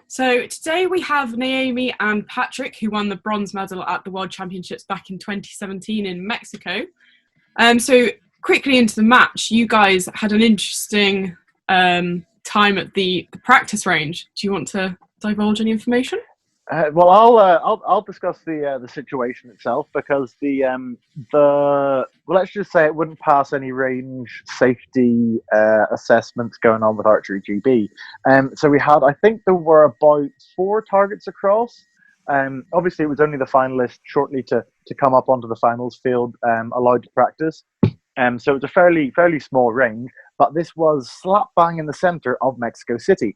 So today we have Naomi and Patrick, who won the bronze medal at the World Championships back in 2017 in Mexico. So quickly into the match, you guys had an interesting time at the practice range. Do you want to divulge any information? Well, I'll discuss the situation itself, because well, let's just say it wouldn't pass any range safety assessments going on with Archery GB. So we had, I think there were about 4 targets across. Obviously, it was only the finalists shortly to come up onto the finals field allowed to practice. So it was a fairly small range, but this was slap bang in the center of Mexico City,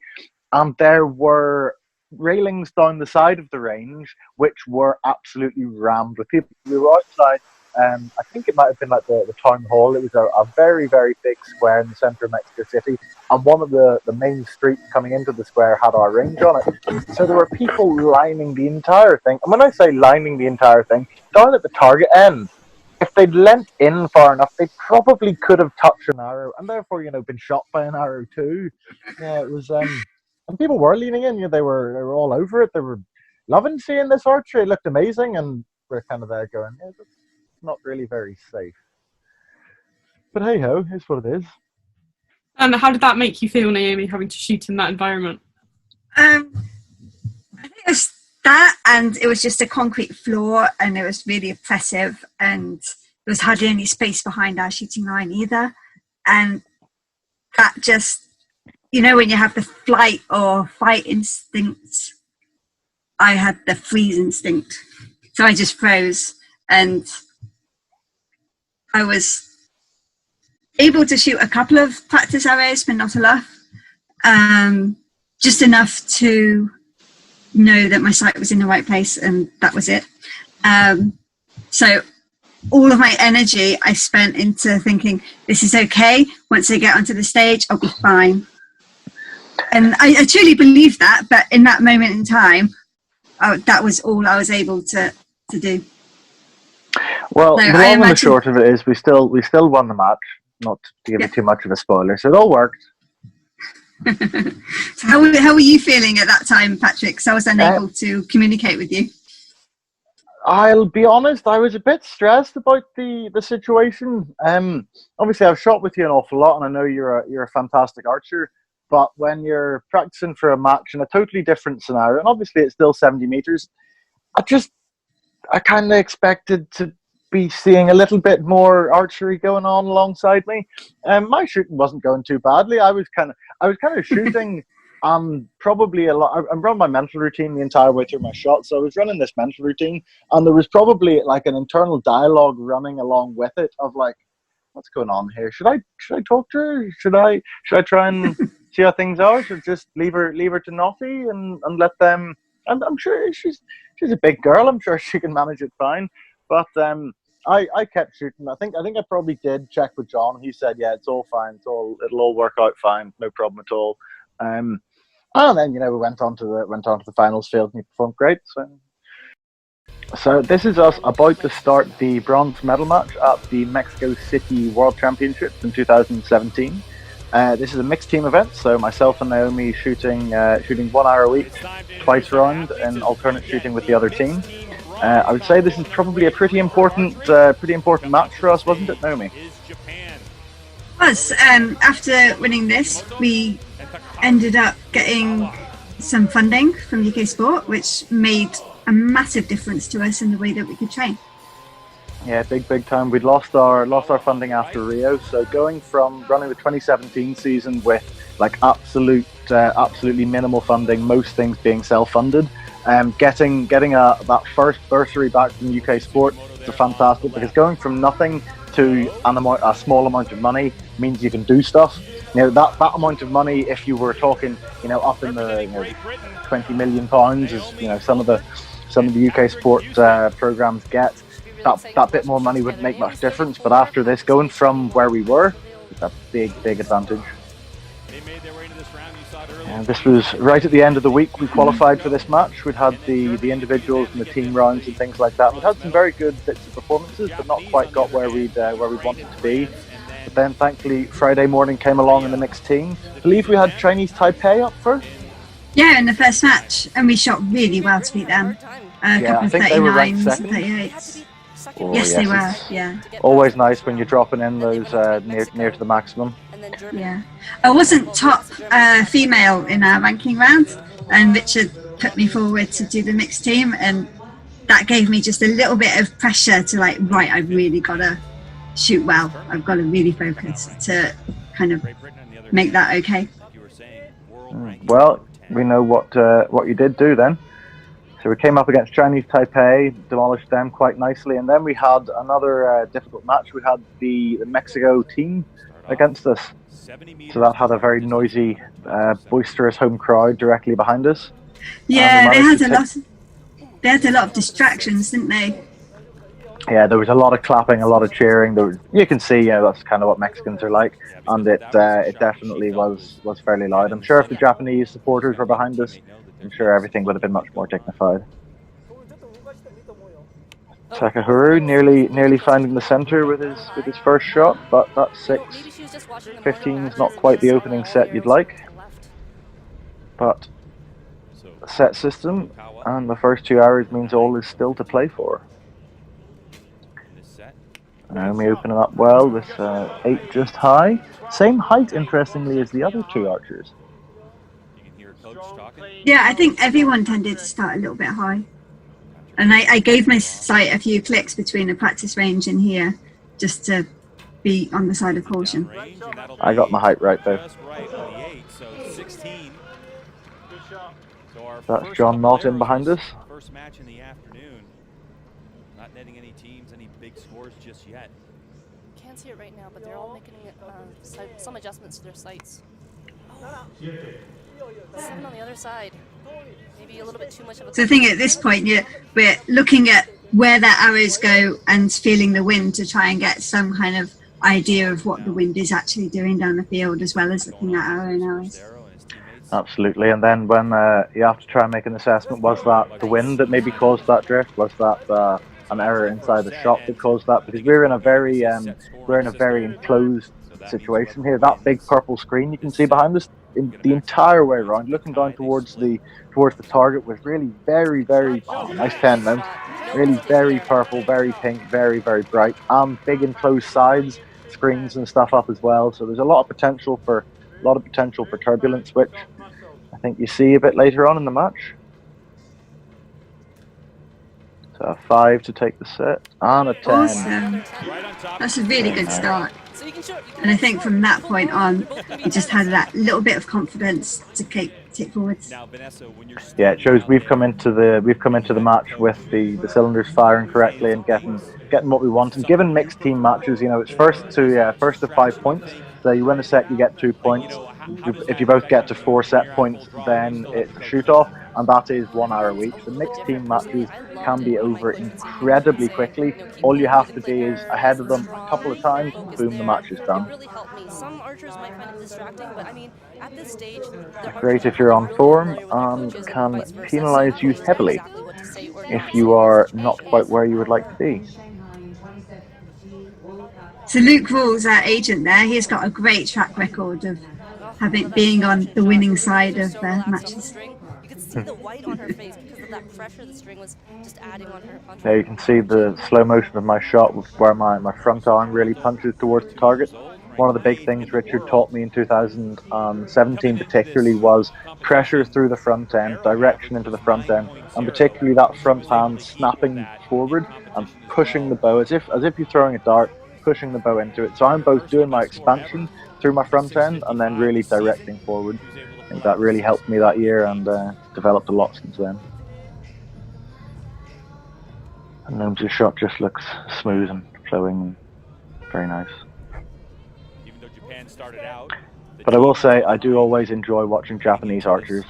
and there were railings down the side of the range which were absolutely rammed with people. We were outside, I think it might have been like the town hall. It was a very, very big square in the centre of Mexico City, and one of the main streets coming into the square had our range on it. So there were people lining the entire thing, and when I say lining the entire thing, down at the target end, if they'd leant in far enough, they probably could have touched an arrow, and therefore, been shot by an arrow too. Yeah, it was and people were leaning in. They were all over it. They were loving seeing this archery. It looked amazing, and we're kind of there going, it's not really very safe. But hey ho, it's what it is. And how did that make you feel, Naomi, having to shoot in that environment? I think it was that, and it was just a concrete floor, and it was really oppressive, and there was hardly any space behind our shooting line either. And that just, when you have the flight or fight instinct, I had the freeze instinct. So I just froze, and I was able to shoot a couple of practice arrows, but not enough. Just enough to know that my sight was in the right place, and that was it. So all of my energy I spent into thinking, this is okay. Once I get onto the stage, I'll be fine. And I truly believe that, but in that moment in time, that was all I was able to do. Well, so the long and the short of it is we still won the match, not to give you too much of a spoiler, so it all worked. So how were you feeling at that time, Patrick? Because I was unable to communicate with you. I'll be honest, I was a bit stressed about the situation. Obviously, I've shot with you an awful lot, and I know you're a fantastic archer. But when you're practicing for a match in a totally different scenario, and obviously it's still 70 meters, I kind of expected to be seeing a little bit more archery going on alongside me. My shooting wasn't going too badly. I was kind of shooting probably a lot. I run my mental routine the entire way through my shot, so I was running this mental routine, and there was probably like an internal dialogue running along with it of like, what's going on here? Should I talk to her? Should I try and see how things are? Or just leave her to Naomi and let them? And I'm sure she's a big girl. I'm sure she can manage it fine. But I kept shooting. I think I probably did check with John. He said, yeah, it's all fine. It'll all work out fine. No problem at all. And then we went on to the finals field, and he performed great. So this is us about to start the bronze medal match at the Mexico City World Championships in 2017. This is a mixed team event, so myself and Naomi shooting 1 arrow each, twice round, and alternate shooting with the other team. I would say this is probably a pretty important match for us, wasn't it, Naomi? It was. After winning this, we ended up getting some funding from UK Sport, which made a massive difference to us in the way that we could train. Yeah, big time. We'd lost our funding after Rio, so going from running the 2017 season with like absolutely minimal funding, most things being self-funded, getting that first bursary back from UK Sport is fantastic, because going from nothing to a small amount of money means you can do stuff. That amount of money, if you were talking, up in the £20 million, as some of the UK Sport programs get, that bit more money wouldn't make much difference. But after this, going from where we were, it's a big advantage. And this was right at the end of the week. We qualified for this match. We'd had the individuals and the team rounds and things like that. We'd had some very good bits of performances, but not quite got where we wanted to be. But then, thankfully, Friday morning came along in the mixed team. I believe we had Chinese Taipei up first. Yeah, in the first match, and we shot really well to beat them. A Yeah, couple I of think they were ranked 39s and second. 38s. Oh, Yes, they were. it's Yeah, always nice when you're dropping in those near to the maximum. yeah. I wasn't top female in our ranking round, and Richard put me forward to do the mixed team, and that gave me just a little bit of pressure to like, right, I've really got to shoot well. I've got to really focus to kind of make that okay. Well, we know what you did do then. So we came up against Chinese Taipei, demolished them quite nicely, and then we had another difficult match. We had the Mexico team against us. So that had a very noisy, boisterous home crowd directly behind us. Yeah, they had a lot of distractions, didn't they? Yeah, there was a lot of clapping, a lot of cheering. You can see, that's kind of what Mexicans are like, and it definitely was fairly loud. I'm sure if the Japanese supporters were behind us, I'm sure everything would have been much more dignified. Takahuru nearly finding the center with his first shot, but that 6-15 is not quite the opening set you'd like. But the set system and the first 2 hours means all is still to play for. Naomi opening up well with 8 just high. Same height, interestingly, as the other 2 archers. Yeah, I think everyone tended to start a little bit high. And I gave my sight a few clicks between the practice range and here, just to be on the side of caution. I got my height right, though. That's John Knott in behind us. First match in the afternoon. Not netting any teams, any big scores just yet. Can't see it right now, but they're all making some adjustments to their sights. Oh. 7 on the other side. Maybe a little bit too much of a... So I think at this point, we're looking at where their arrows go and feeling the wind to try and get some kind of idea of what the wind is actually doing down the field, as well as looking at our own arrows. Absolutely, and then when you have to try and make an assessment, was that the wind that maybe caused that drift? Was that an error inside the shot that caused that? Because we're in a very enclosed situation here. That big purple screen you can see behind us, the entire way around, looking down towards the target, was really very, very nice 10 mounts. Really very purple, very pink, very, very bright. Big enclosed sides, screens and stuff up as well. So there's a lot of potential for turbulence, which I think you see a bit later on in the match. So a 5 to take the set and a 10. Awesome. That's a really good start. And I think from that point on, we just had that little bit of confidence to take forwards. Yeah, it shows we've come into the match with the cylinders firing correctly and getting what we want. And given mixed team matches, it's first to 5 points. So you win a set, you get 2 points. If you both get to 4 set points, then it's a shoot-off, and that is 1 hour a week. The mixed team matches can be over incredibly quickly. All you have to be is ahead of them a couple of times, boom, the match is done. Some archers might find it distracting, but I mean, at this stage, great if you're on form, and can penalise you heavily if you are not quite where you would like to be. So Luke Rawls, our agent there, he's got a great track record of being on the winning side of matches. You can see the white on her face because of that pressure the string was just adding on her. There you can see the slow motion of my shot where my front arm really punches towards the target. One of the big things Richard taught me in 2017 particularly was pressure through the front end, direction into the front end, and particularly that front hand snapping forward and pushing the bow as if you're throwing a dart, pushing the bow into it. So I'm both doing my expansion through my front end and then really directing forward. I think that really helped me that year and developed a lot since then. And Naomi's shot just looks smooth and flowing, very nice. But I will say, I do always enjoy watching Japanese archers.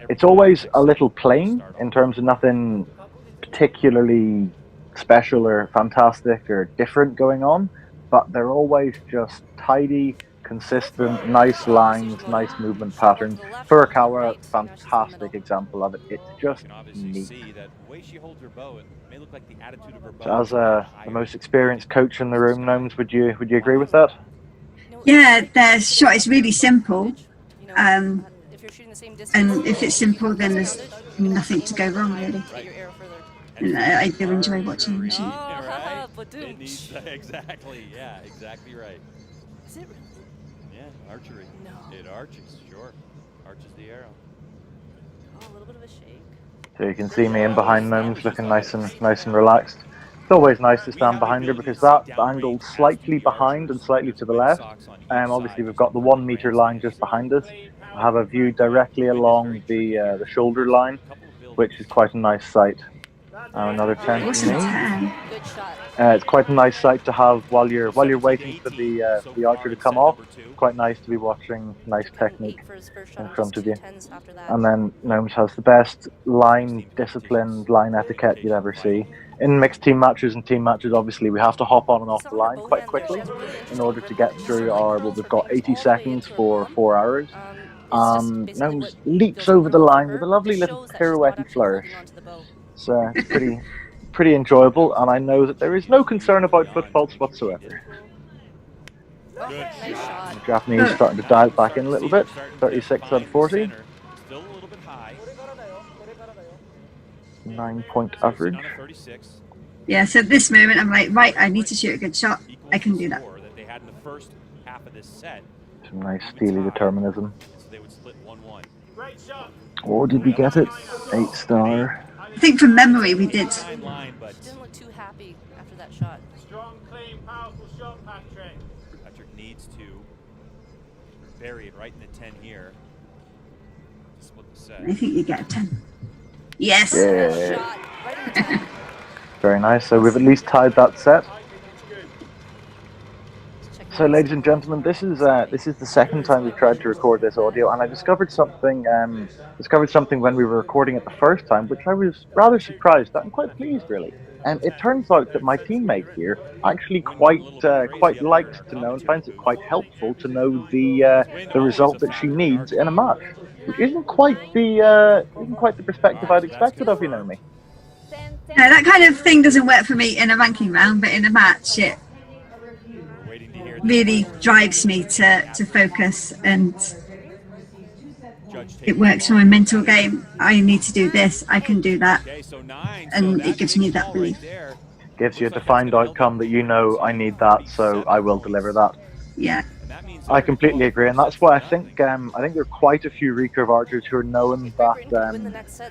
It's always a little plain in terms of nothing particularly special or fantastic or different going on, but they're always just tidy, consistent, nice lines, nice movement patterns. Furukawa, fantastic example of it. It's just neat. So as the most experienced coach in the room, Gnomes, would you agree with that? Yeah, their shot is really simple. if you're shooting the same distance. And if it's simple, then there's nothing to go wrong, really. Get your arrow further. And I do enjoy watching them shoot. Oh, Right? ba-doom. It needs exactly. Yeah, exactly right. Is it really? Yeah, archery. No. It arches, sure. Arches the arrow. Oh, a little bit of a shake. So you can see me in behind Gnomes looking nice and relaxed. It's always nice to stand behind her because that angled slightly behind and slightly to the left. Obviously we've got the 1 meter line just behind us. I have a view directly along the shoulder line, which is quite a nice sight. Another 10 What's for a me. 10? Good shot. It's quite a nice sight to have while you're waiting for the archer to come off. Quite nice to be watching nice technique in front of you. And then Gnomes has the best line discipline, line etiquette you'd ever see. In mixed team matches and team matches, obviously we have to hop on and off the line quite quickly in order to get through our. Well, we've got 80 seconds for 4 hours. Gnomes leaps over the line with a lovely little pirouette flourish. It's pretty enjoyable, and I know that there is no concern about foot faults whatsoever. Nice shot. The Japanese starting to dial it back in a little bit. 36 out of 40. Still a little bit high. 9-point average. Yeah, so at this moment I'm like, right, I need to shoot a good shot. I can do that. They had in the first half of this set. Some nice steely determinism. So they would split 1-1. Oh, did we get it? 8-star. I think from memory we did. Line, but Didn't look too happy after that shot. Strong, clean, powerful shot, Patrick. Patrick needs to bury it right in the 10 here to split the set. I think you get a 10. Yes! Yeah. Shot right in the 10. Very nice. So we've at least tied that set. So, ladies and gentlemen, this is the second time we've tried to record this audio, and I discovered something when we were recording it the first time, which I was rather surprised at and quite pleased, really. And it turns out that my teammate here actually quite likes to know and finds it quite helpful to know the result that she needs in a match, which isn't quite the perspective I'd expected of you, Naomi. No, that kind of thing doesn't work for me in a ranking round, but in a match it really drives me to focus, and it works for my mental game. I need to do this, I can do that, and it gives me that belief. Gives you a defined outcome that you know I need that, so I will deliver that. Yeah. I completely agree, and that's why I think there are quite a few recurve archers who are knowing that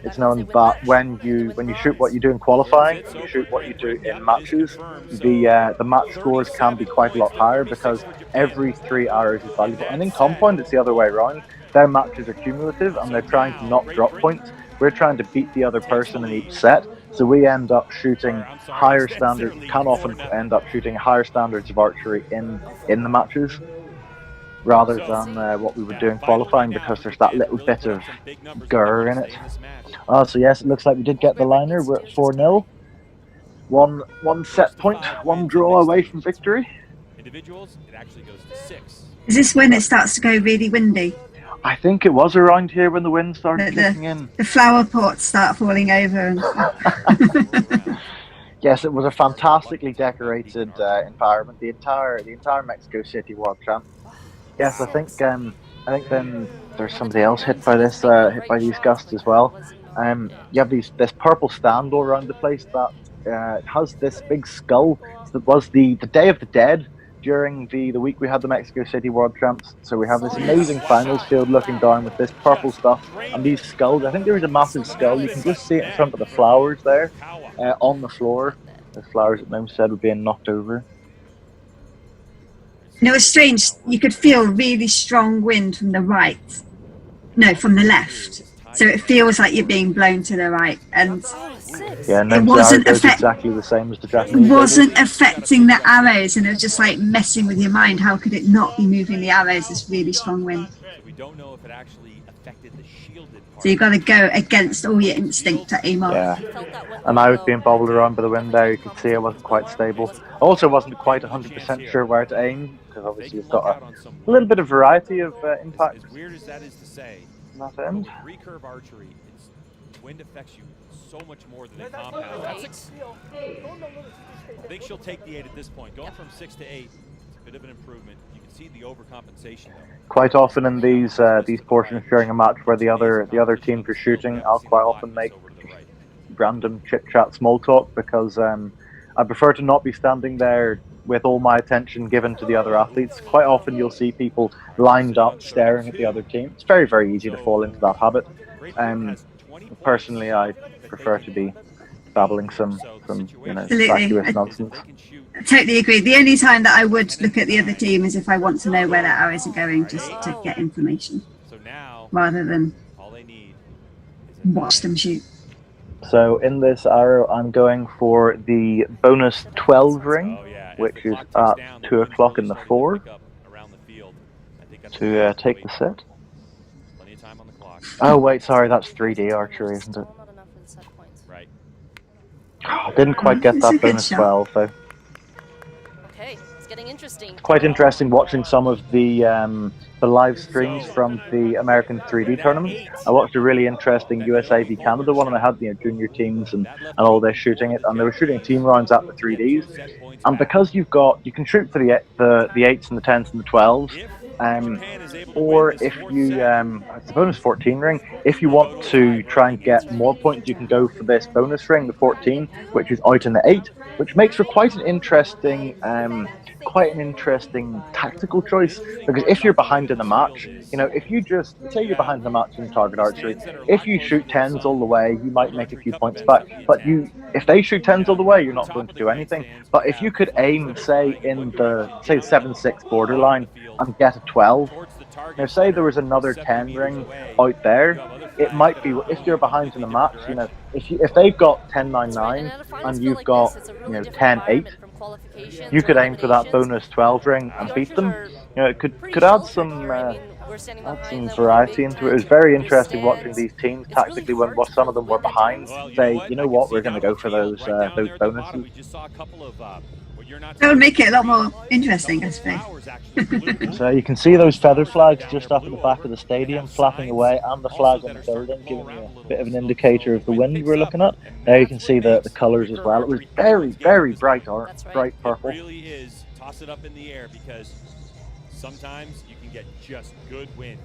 it's known that when you shoot what you do in qualifying, you shoot what you do in matches, the match scores can be quite a lot higher because every 3 hours is valuable. And in compound, it's the other way around. Their matches are cumulative, and they're trying to not drop points. We're trying to beat the other person in each set, so we end up shooting higher standards. Can often end up shooting higher standards of archery in the matches, rather than what we would do in qualifying, because there's that little bit of grr in it. So yes, it looks like we did get the liner. We're at 4-0. One set point, one draw away from victory. Individuals, it actually goes to 6. Is this when it starts to go really windy? I think it was around here when the wind started kicking in. The flower pots start falling over. And Yes, it was a fantastically decorated environment. The entire Mexico City World Champ. Yes, I think then there's somebody else hit by these gusts as well. You have this purple stand all around the place that has this big skull. That was the Day of the Dead during the week we had the Mexico City World Champs. So we have this amazing finals field looking down with this purple stuff and these skulls. I think there is a massive skull. You can just see it in front of the flowers there on the floor. The flowers that Mom said were being knocked over. And it was strange. You could feel really strong wind from the right. No, from the left. So it feels like you're being blown to the right. And yeah, it wasn't exactly the same as the Japanese. It wasn't affecting the arrows, and it was just like messing with your mind. How could it not be moving the arrows? This really strong wind. We don't know if it actually affected the shielded part. So you've got to go against all your instinct to aim off. Yeah, and I was being bobbled around by the wind there. You could see I wasn't quite stable. I also wasn't quite 100% sure where to aim, because obviously you've got a little bit of variety of impact. As weird as that is to say, that end. Recurve archery, wind affects you so much more than a compound. I think she'll take the 8 at this point. Going from 6 to 8, it's a bit of an improvement. You can see the overcompensation though. Quite often in these portions during a match where the other teams are shooting, I'll quite often make random chit chat, small talk, because I prefer to not be standing there with all my attention given to the other athletes. Quite often you'll see people lined up staring at the other team. It's very, very easy to fall into that habit. Personally, I prefer to be babbling some vacuous nonsense. I totally agree. The only time that I would look at the other team is if I want to know where their arrows are going, just to get information, rather than watch them shoot. So in this arrow, I'm going for the bonus 12 ring, which is at 2 o'clock in the 4, to take the set. Oh wait, sorry, that's 3D archery, isn't it? I didn't quite get that bonus 12, though. Okay, it's getting interesting. Quite interesting watching some of the live streams from the American 3D tournament. I watched a really interesting USA v Canada one, and I had junior teams and all this shooting it, and they were shooting team rounds at the 3Ds. And because you can shoot for the 8s and the 10s and the 12s, or if you it's the bonus 14 ring. If you want to try and get more points, you can go for this bonus ring, the 14, which is out in the 8, which makes for quite an interesting tactical choice. Because if you're behind in a match, if you just say you're behind in a match in target archery, if you shoot 10s all the way, you might make a few points back. But if they shoot 10s all the way, you're not going to do anything. But if you could aim, say in the 7-6 borderline and get a 12. Now, say there was another 10 ring out there, it might be, if you're behind in a match, if they've got 10-9-9 and you've got 10-8, you could aim for that bonus 12 ring and beat them. It could add some variety into it. It was very interesting watching these teams tactically when some of them were behind. Say, you know what, we're going to go for those bonuses. That would make it a lot more interesting, I suppose. So you can see those feather flags just up at the back of the stadium flapping away, and the flag on the building, giving you a bit of an indicator of the wind we're looking at. There you can see the colours as well. It was very, very bright purple. It really is. Toss it up in the air, because sometimes you can get just good wind.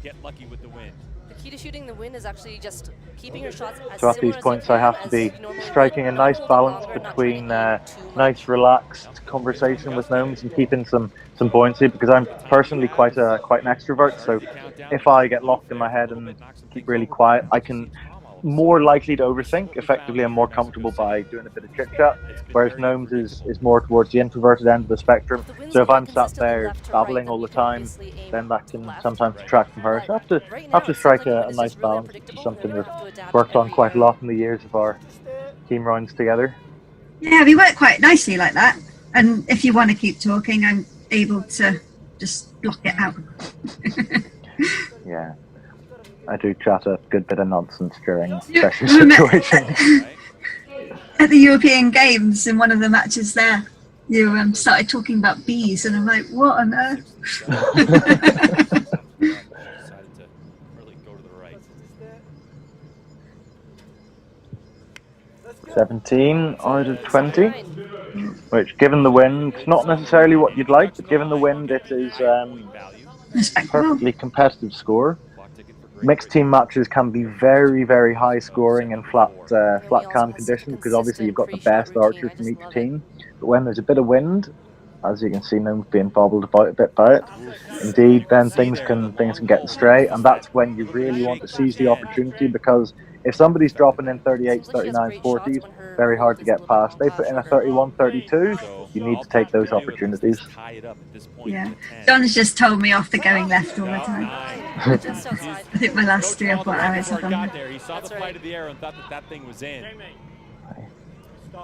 Get lucky with the wind. The key to shooting the wind is actually just keeping your shots as So at these points I have to be striking a nice balance between nice relaxed conversation with gnomes and keeping some buoyancy, because I'm personally quite an extrovert, so if I get locked in my head and keep really quiet, I can more likely to overthink. Effectively, I'm more comfortable by doing a bit of chit chat, whereas gnomes is more towards the introverted end of the spectrum. So if I'm sat there babbling all the time, then that can sometimes detract from her. So I have to strike a nice balance, which is something we've worked on quite a lot in the years of our team rounds together. Yeah, we work quite nicely like that. And if you want to keep talking, I'm able to just block it out. Yeah. I do chat a good bit of nonsense during special situations. At the European Games, in one of the matches there, you started talking about bees, and I'm like, what on earth? Decided to really go to the right. 17 out of 20, which, given the wind, not necessarily what you'd like, but given the wind, it is a perfectly competitive score. Mixed team matches can be very, very high scoring in flat cam conditions, because obviously you've got the best archers from each team. But when there's a bit of wind, as you can see, gnomes being bobbled about a bit by it, indeed, then things can get astray, and that's when you really want to seize the opportunity, because if somebody's dropping in 38s, 39s, 40s, very hard to get past. They put in a 31, 32, you need to take those opportunities. Yeah, John's just told me off the going left all the time. I think my last 3 or 4 hours have done that. He saw the flight of the arrow and thought that thing was in.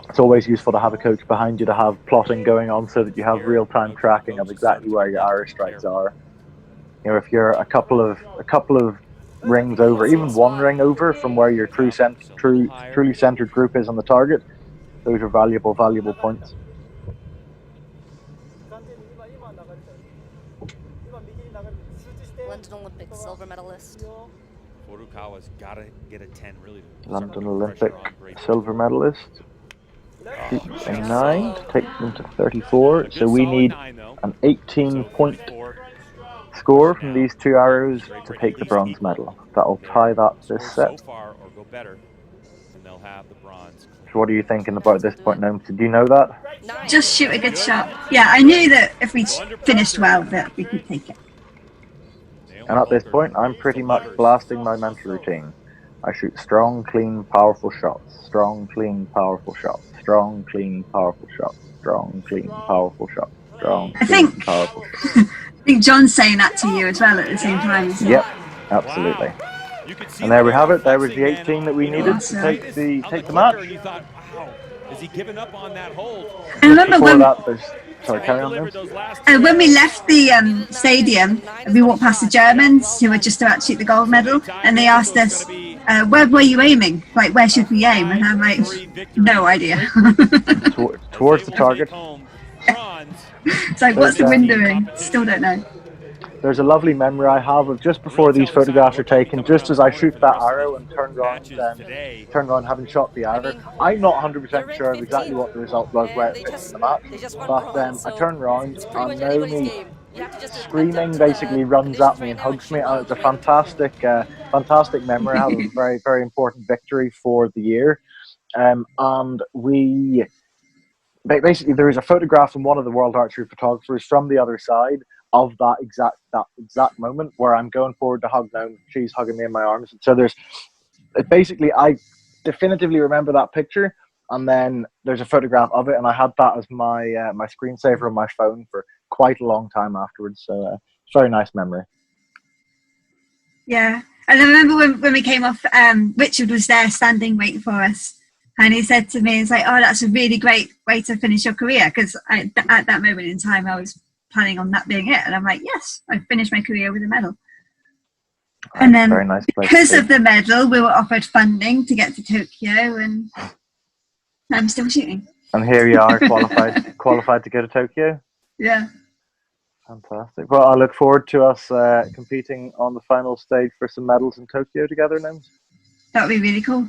It's always useful to have a coach behind you to have plotting going on, so that you have real-time tracking of exactly where your arrow strikes are. If you're a couple of rings over, even one ring over from where your truly centered group is on the target, those are valuable points. London Olympic silver medalist. Furukawa's got to get a 10 really. London Olympic silver medalist. a 9 to take them to 34. So we need an 18-point score from these 2 arrows to take the bronze medal. That'll tie that this set. So far or go better, and they'll have the bronze. So what are you thinking about this point, Naomi? Do you know that? Just shoot a good shot. Yeah, I knew that if we finished well, that we could take it. And at this point, I'm pretty much blasting my mental routine. I shoot strong, clean, powerful shots. Strong, clean, powerful shots. Strong, clean, powerful shots. Strong, clean, powerful shots. Strong, clean, powerful shots. I think John's saying that to you as well at the same time. Yep, absolutely. Wow. And there we have it. There was the 18 that we needed to take the match. You thought, wow, is he giving up on that hold? I remember Before when, that, there's... Sorry, carry on, Naomi. when we left the stadium, we walked past the Germans who were just about to shoot the gold medal, and they asked us, where were you aiming? Like, where should we aim? And I'm like, no idea. Towards the target. It's like, what's the wind doing? Still don't know. There's a lovely memory I have of just before these photographs are taken, just as I shoot that arrow and turn around having shot the arrow. I'm not 100% sure of exactly what the result was where it finished in the match, but I turn around and Naomi, screaming, basically runs at me and hugs me, and it's a fantastic memory. I have a very, very important victory for the year. And we... Basically, there is a photograph from one of the World Archery photographers from the other side of that exact moment where I'm going forward to hug Naomi. She's hugging me in my arms. And so basically, I definitively remember that picture, and then there's a photograph of it, and I had that as my my screensaver on my phone for quite a long time afterwards. So it's a very nice memory. Yeah, and I remember when we came off, Richard was there standing waiting for us. And he said to me, he's like, oh, that's a really great way to finish your career. Because at that moment in time, I was planning on that being it. And I'm like, yes, I finished my career with a medal. And then very nice because of the medal, we were offered funding to get to Tokyo. And I'm still shooting. And here you are, qualified to go to Tokyo. Yeah. Fantastic. Well, I look forward to us competing on the final stage for some medals in Tokyo together, Naomi. That would be really cool.